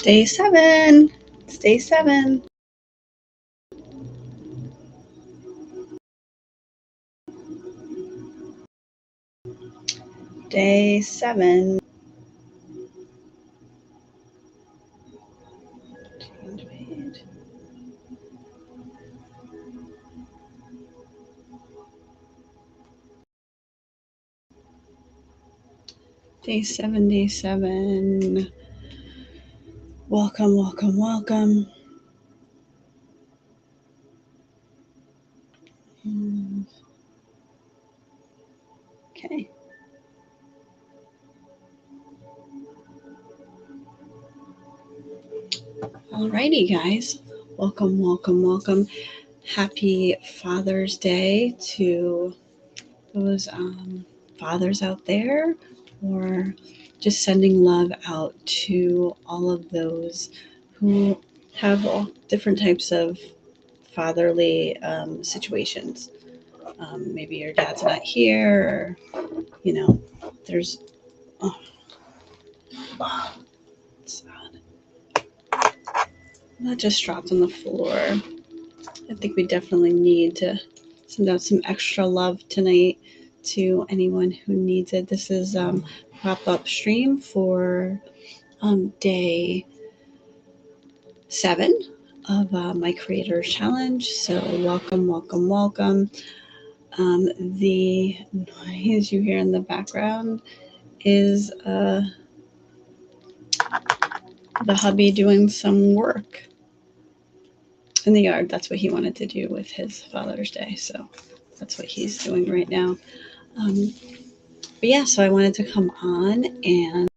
Day 7. It's day 7. Day 7. Day 7, day 7. Welcome, welcome, welcome. Okay. Alrighty, guys. Welcome, welcome, welcome. Happy Father's Day to those fathers out there, or just sending love out to all of those who have all different types of fatherly situations. Maybe your dad's not here, or there's sad. That just dropped on the floor. I think we definitely need to send out some extra love tonight to anyone who needs it. This is pop-up stream for day 7 of my Creators Challenge. So welcome, welcome, welcome. The noise you hear in the background is the hubby doing some work in the yard. That's what he wanted to do with his Father's Day. So that's what he's doing right now. But yeah, so I wanted to come on and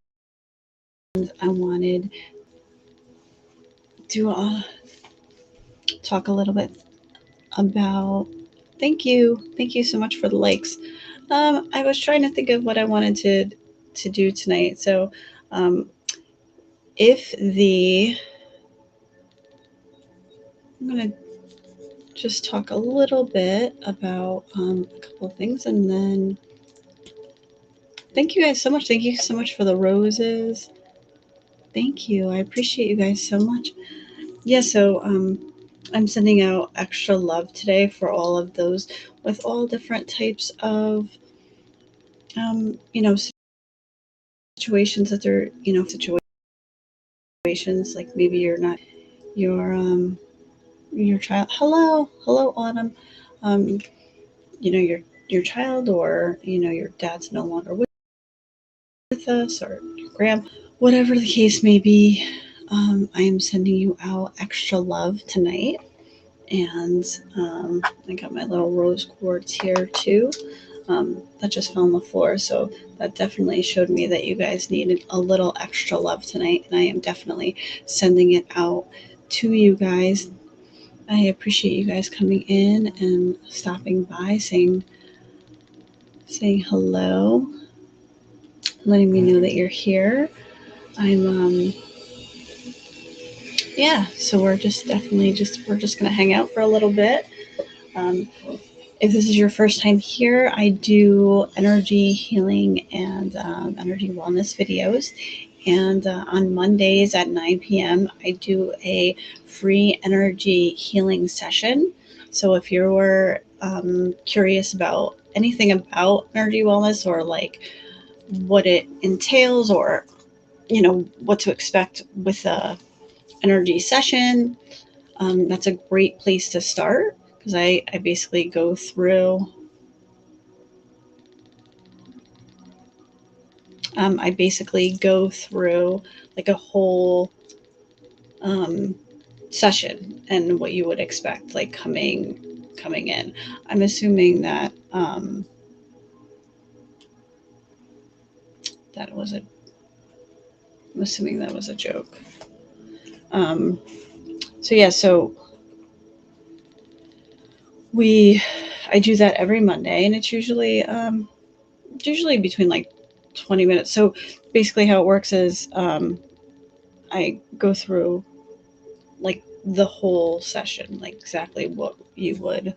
I wanted to talk a little bit about, thank you so much for the likes. I was trying to think of what I wanted to do tonight. So I'm going to just talk a little bit about a couple of things, and then thank you guys so much. Thank you so much for the roses. Thank you. I appreciate you guys so much. Yeah, so I'm sending out extra love today for all of those with all different types of, situations that they're, situations like maybe you're not your child. Hello, Autumn. Your child, or your dad's no longer with us, or your grandma, whatever the case may be. I am sending you out extra love tonight. And I got my little rose quartz here too. That just fell on the floor, so that definitely showed me that you guys needed a little extra love tonight, and I am definitely sending it out to you guys. I appreciate you guys coming in and stopping by, saying hello, letting me know that you're here. So we're just gonna hang out for a little bit. If this is your first time here, I do energy healing and energy wellness videos. And on Mondays at 9 p.m., I do a free energy healing session. So if you're curious about anything about energy wellness, or like what it entails, or what to expect with a energy session, that's a great place to start, because I basically go through like a whole session and what you would expect, like coming in. I'm assuming that that was a joke. So I do that every Monday, and it's usually between like 20 minutes. So basically how it works is I go through like the whole session, like exactly what you would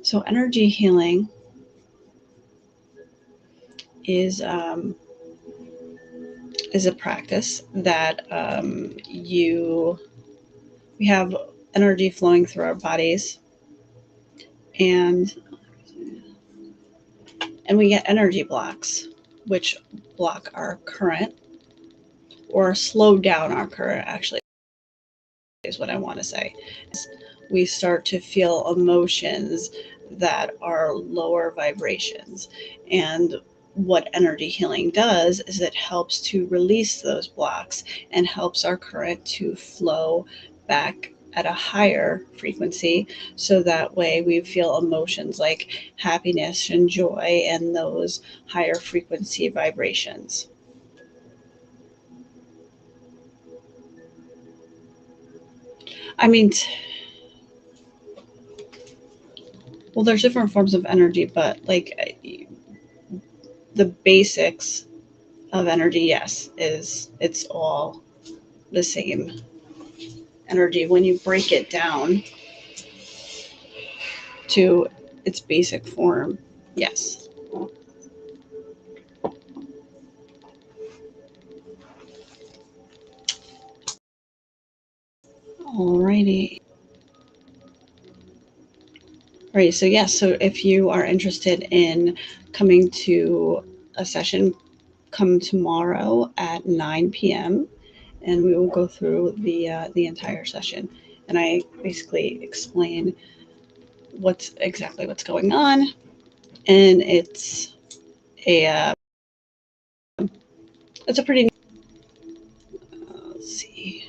So energy healing is a practice that we have energy flowing through our bodies, and we get energy blocks, which block our current or slow down our current, actually, is what I want to say. We start to feel emotions that are lower vibrations. And what energy healing does is it helps to release those blocks and helps our current to flow back at a higher frequency, so that way we feel emotions like happiness and joy and those higher frequency vibrations. I mean, well, there's different forms of energy, but like the basics of energy, yes, is it's all the same energy. When you break it down to its basic form, yes. Alrighty. All right, so yes, so if you are interested in coming to a session, come tomorrow at 9 p.m. and we will go through the entire session, and I basically explain what's going on, and a it's a pretty let's see.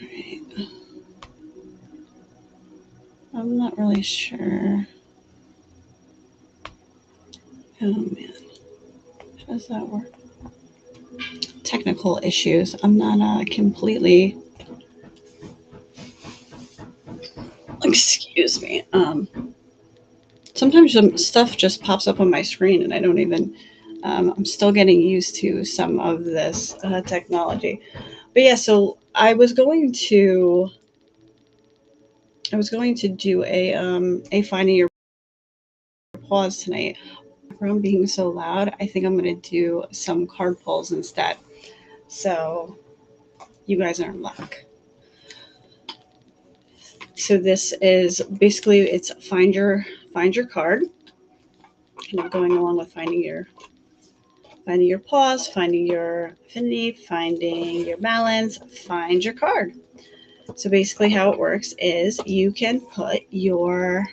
Right. I'm not really sure. Oh man, how does that work? Technical issues. I'm not completely. Excuse me. Sometimes some stuff just pops up on my screen, and I don't even. I'm still getting used to some of this technology, but yeah. So I was going to do a finding your pause tonight. Background being so loud, I think I'm going to do some card pulls instead. So you guys are in luck. So this is basically it's find your card, kind of going along with finding your pause, finding your affinity, finding your balance, find your card. So basically how it works is you can put your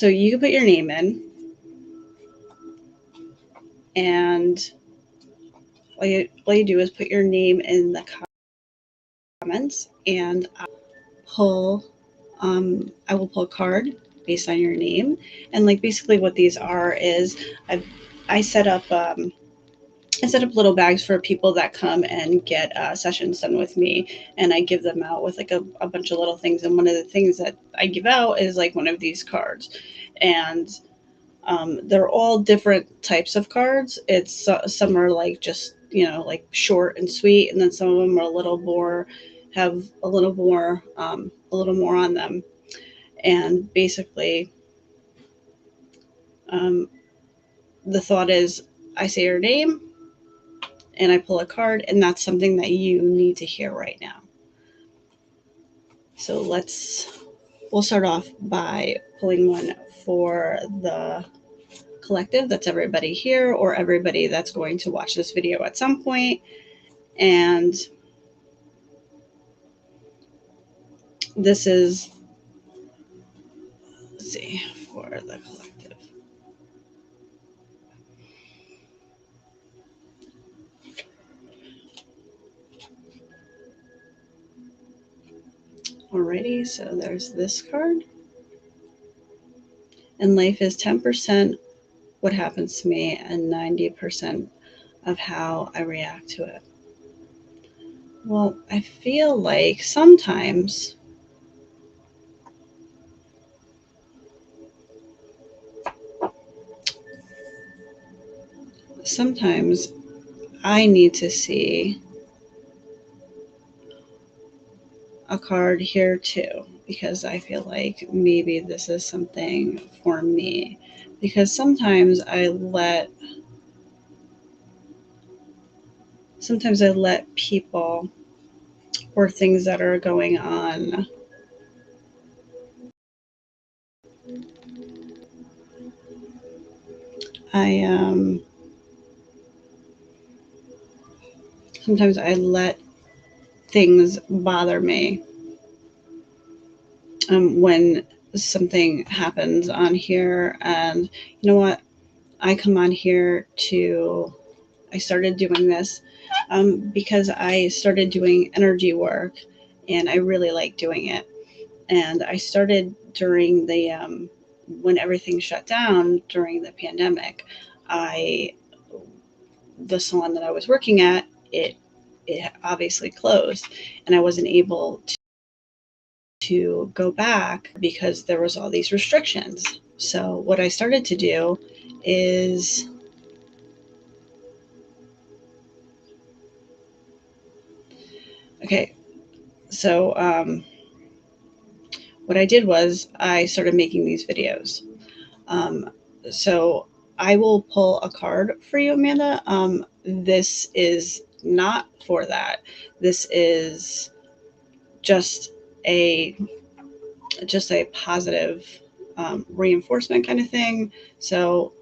name in, and all you do is put your name in the comments, and pull I will pull a card based on your name. And like basically what these are is I set up I set up little bags for people that come and get sessions done with me, and I give them out with like a bunch of little things. And one of the things that I give out is like one of these cards, and they're all different types of cards. It's some are like just like short and sweet, and then some of them are a little more have a little more on them. And basically, um, the thought is I say your name and I pull a card, and that's something that you need to hear right now. So we'll start off by pulling one for the collective. That's everybody here or everybody that's going to watch this video at some point. And this is, let's see, for the collective. Alrighty, so there's this card. And life is 10% what happens to me and 90% of how I react to it. Well, I feel like sometimes I need to see a card here too, because I feel like maybe this is something for me. Because sometimes I let people or things that are going on, I sometimes I let things bother me when something happens on here. And you know what? I come on here to, I started doing this because I started doing energy work and I really like doing it. And I started during the, when everything shut down during the pandemic. I, the salon that I was working at, it obviously closed and I wasn't able to go back because there was all these restrictions. So what I started to do is, okay, so what I did was I started making these videos. Um, so I will pull a card for you, Amanda. This is not for that. This is just a positive reinforcement kind of thing. So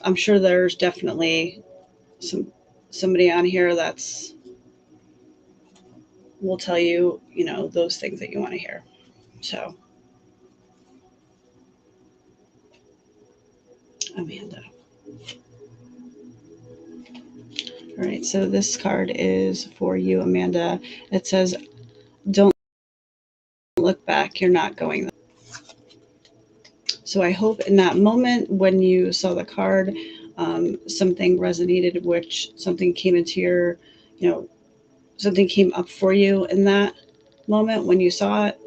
I'm sure there's definitely somebody on here that's will tell you, you know, those things that you want to hear. So, Amanda. All right, so this card is for you, Amanda. It says, "Don't look back. You're not going." So I hope in that moment when you saw the card, something resonated, which something came into your, you know, something came up for you in that moment when you saw it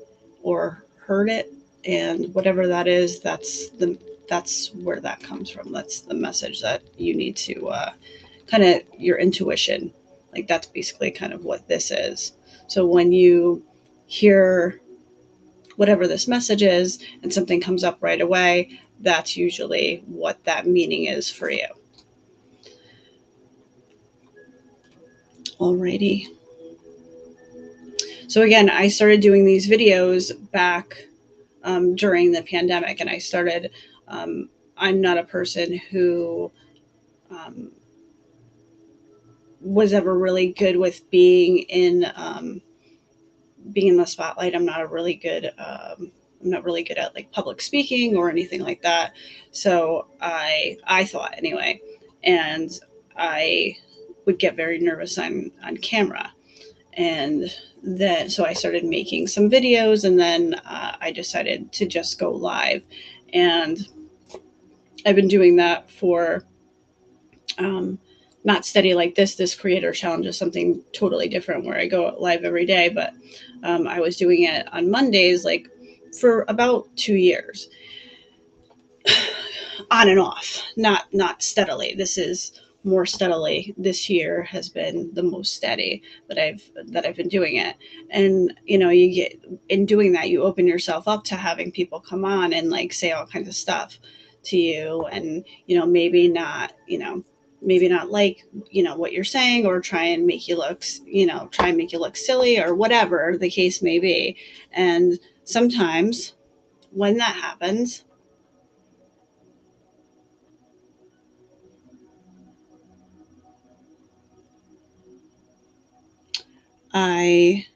or heard it, and whatever that is, that's where that comes from. That's the message that you need to kind of your intuition. Like that's basically kind of what this is. So when you hear whatever this message is and something comes up right away, that's usually what that meaning is for you. Alrighty. So again, I started doing these videos back during the pandemic, and I started. I'm not a person who um, was ever really good with being in the spotlight. I'm not really good at like public speaking or anything like that. So I thought anyway, and I would get very nervous on camera. And then so I started making some videos, and then I decided to just go live, and I've been doing that for um, not steady like this creator challenge is something totally different where I go live every day, but I was doing it on Mondays like for about 2 years, on and off, not steadily. This is more steadily. This year has been the most steady that I've been doing it. And you know, you get in doing that, you open yourself up to having people come on and like say all kinds of stuff to you, and you know, maybe not like, you know, what you're saying, or try and make you look, you know, try and make you look silly or whatever the case may be. And sometimes when that happens, I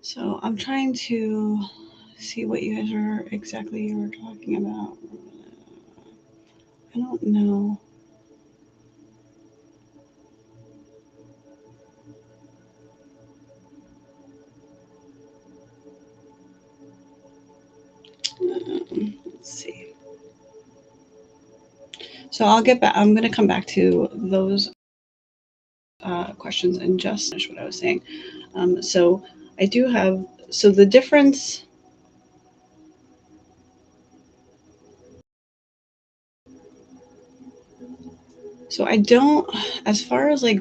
So I'm trying to see what you guys are exactly you were talking about. I don't know. So I'll get back. I'm going to come back to those questions and just finish what I was saying. So I do have, so the difference, so I don't, as far as like,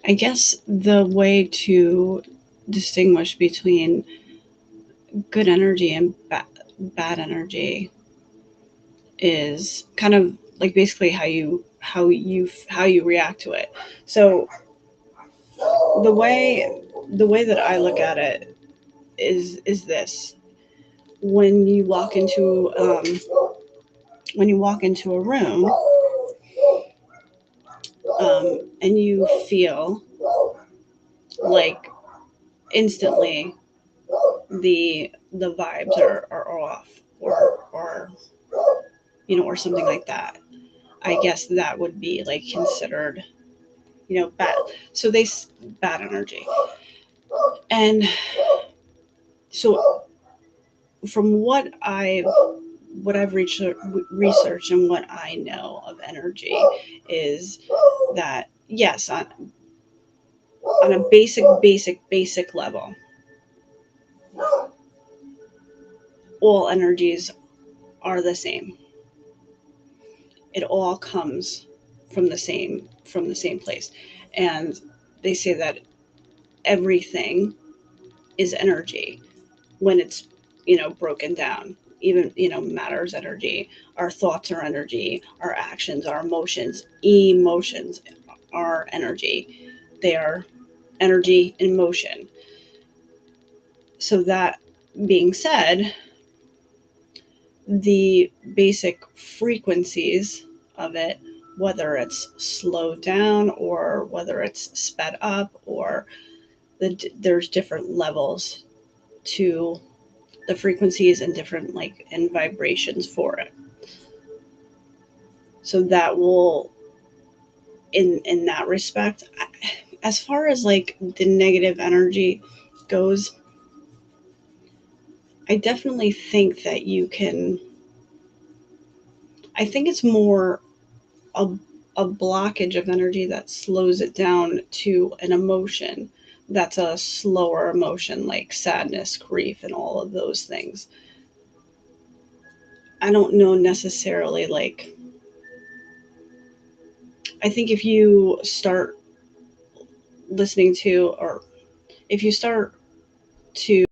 I guess the way to distinguish between good energy and bad energy is kind of like basically how you react to it. So the way the way that I look at it is this: when you walk into a room, and you feel like instantly the vibes are off, or or something like that. I guess that would be like considered bad. So bad energy. And so from what I've researched and what I know of energy is that, yes, on a basic level, all energies are the same. It all comes from the same place. And they say that everything is energy when it's broken down. Even matter's energy. Our thoughts are energy. Our actions, our emotions are energy. They are energy in motion. So that being said, the basic frequencies of it, whether it's slowed down or whether it's sped up, or there's different levels to the frequencies and different and vibrations for it. So that will, in that respect, as far as like the negative energy goes, I definitely think that I think it's more a, a blockage of energy that slows it down to an emotion that's a slower emotion, like sadness, grief, and all of those things. I don't know necessarily, like, I think if you start listening to, or if you start to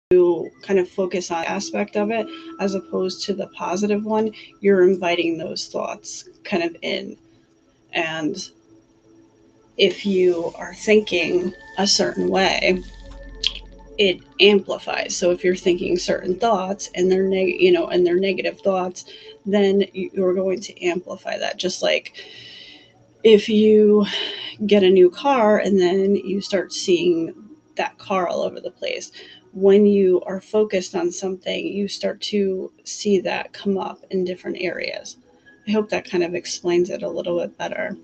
kind of focus on aspect of it as opposed to the positive one, you're inviting those thoughts kind of in. And if you are thinking a certain way, it amplifies. So if you're thinking certain thoughts and they're negative thoughts, then you're going to amplify that. Just like if you get a new car and then you start seeing that car all over the place, when you are focused on something, you start to see that come up in different areas. I hope that kind of explains it a little bit better.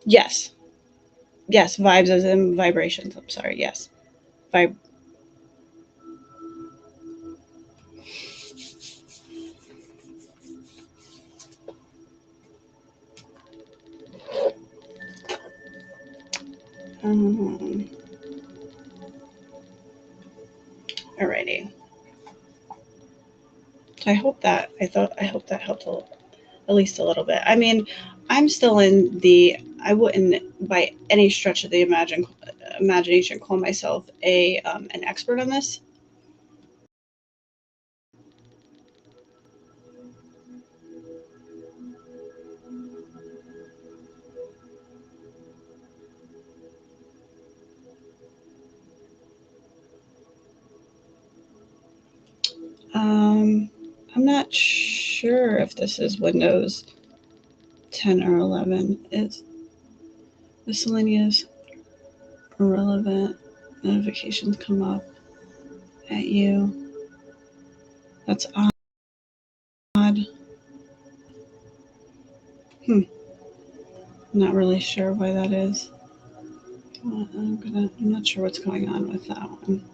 Yes. Yes, vibes as in vibrations. I'm sorry. Yes. Vib um, Alrighty. So I hope that helped at least a little bit. I mean, I'm still in the, I wouldn't by any stretch of the imagination call myself a an expert on this. Um, I'm not sure if this is Windows 10 or 11. It's miscellaneous, irrelevant notifications come up at you. That's odd. Hmm. Not really sure why that is. I'm not sure what's going on with that one.